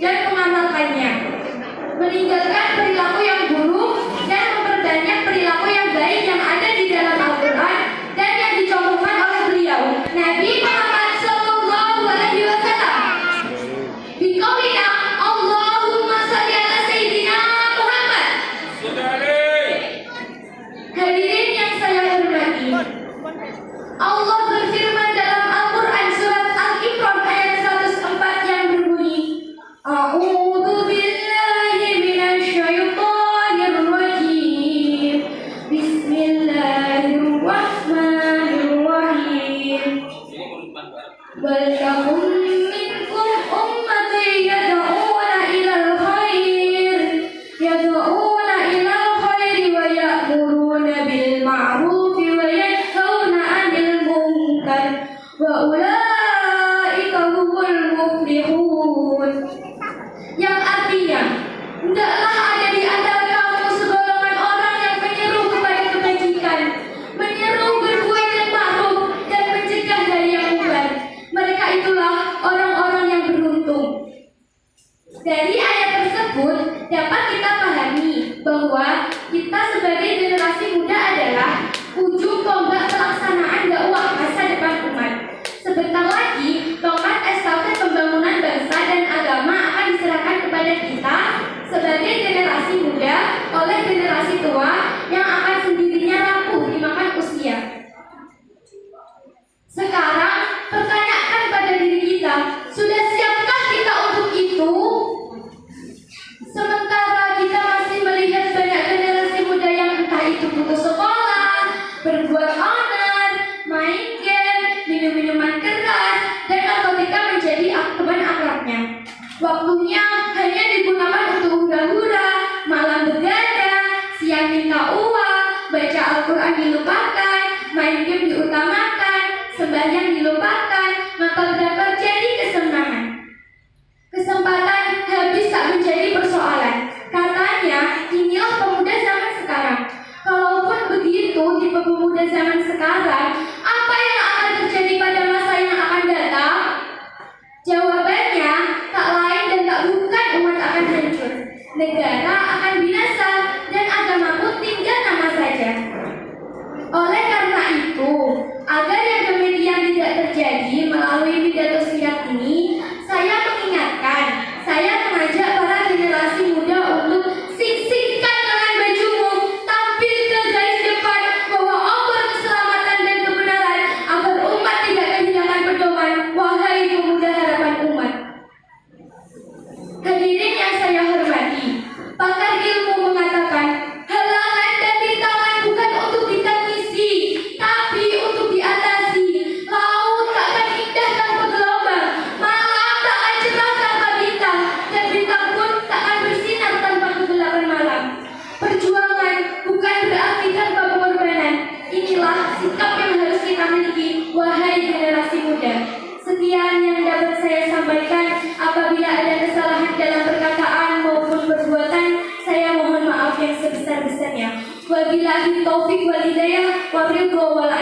dan mengamalkannya, meninggalkan perilaku yang buruk dan memperbanyak perilaku yang baik yang ada di dalam Al-Quran dan yang dicontohkan oleh beliau Nabi Muhammad Sallallahu Alaihi Wasallam. Biqaulina Allahumma shalli ala Sayyidina Muhammad. Hadirin yang saya hormati, Allah berfirman dalam Al-Quran surat Al-Imran ayat 104 yang berbunyi, A'udzu billahi minasy syaithanir rajim. Bismillahirrahmanirrahim. Wal takum minkum ummatun yad'una ilal khair wa ya'muruna bil ma'ruf wa yanhauna 'anil munkar wa ulaika humul muflihun. Yang artinya, hendaklah ada di antara kamu segolongan orang yang menyeru kepada kebajikan, menyeru berbuat yang ma'ruf dan mencegah dari yang munkar. Mereka itulah orang-orang yang beruntung. Dari ayat tersebut dapat kita pahami bahwa kita sebagai generasi muda adalah ujung tombak pelaksanaan dakwah masa depan umat. Sebentar lagi tongkat estafet pembangunan bangsa dan agama akan diserahkan kepada kita sebagai generasi muda oleh generasi tua yang akan sendirinya rapuh dimakan usia. Sekarang pertanyakan pada diri kita, sudah siapkah kita untuk itu? Sementara kita masih melihat banyak generasi muda yang entah itu putus sekolah, berbuat onar, main game, minum minuman keras, dan narkotika menjadi teman akrabnya. Waktunya hanya digunakan untuk hura-hura, malam begadang, siang minta uang, baca Al-Quran dilupakan, main game diutamakan, sembahyang dilupakan, maka berapa jadi kesenangan. Kesempatan habis tak menjadi persoalan. Katanya, inilah pemuda zaman sekarang. Kalaupun begitu di pemuda zaman sekarang, apa yang akan terjadi pada masa yang akan datang? Jawabannya tak lain dan tak bukan umat akan hancur, negara akan binasa, dan agama pun tinggal nama saja. Oleh karena itu, agar yang demikian tidak terjadi melalui pidato singkat ini, saya mengingatkan, saya mengajak para generasi muda untuk sing-singkan dengan bajumu, tampil ke garis depan, bawa obor keselamatan dan kebenaran agar umat tidak kehilangan pedoman. Wahai pemuda harapan umat. Hadirin yang saya hormati, pakar ilmu mengatakan, halangan dan rintangan bukan untuk ditangisi, tapi untuk diatasi. Laut takkan indah tanpa gelombang, malam takkan cerah tanpa bintang, dan bintang pun takkan bersinar tanpa kegelapan malam. Perjuangan bukan berarti tanpa pengorbanan. Inilah sikap yang harus kita miliki, wahai generasi muda. Sekian yang dapat saya sampaikan. Apabila ada kesalahan dalam perkataan maupun perbuatan, saya mohon maaf yang sebesar-besarnya. Wabillahi taufiq wal hidayah, wabillahi wal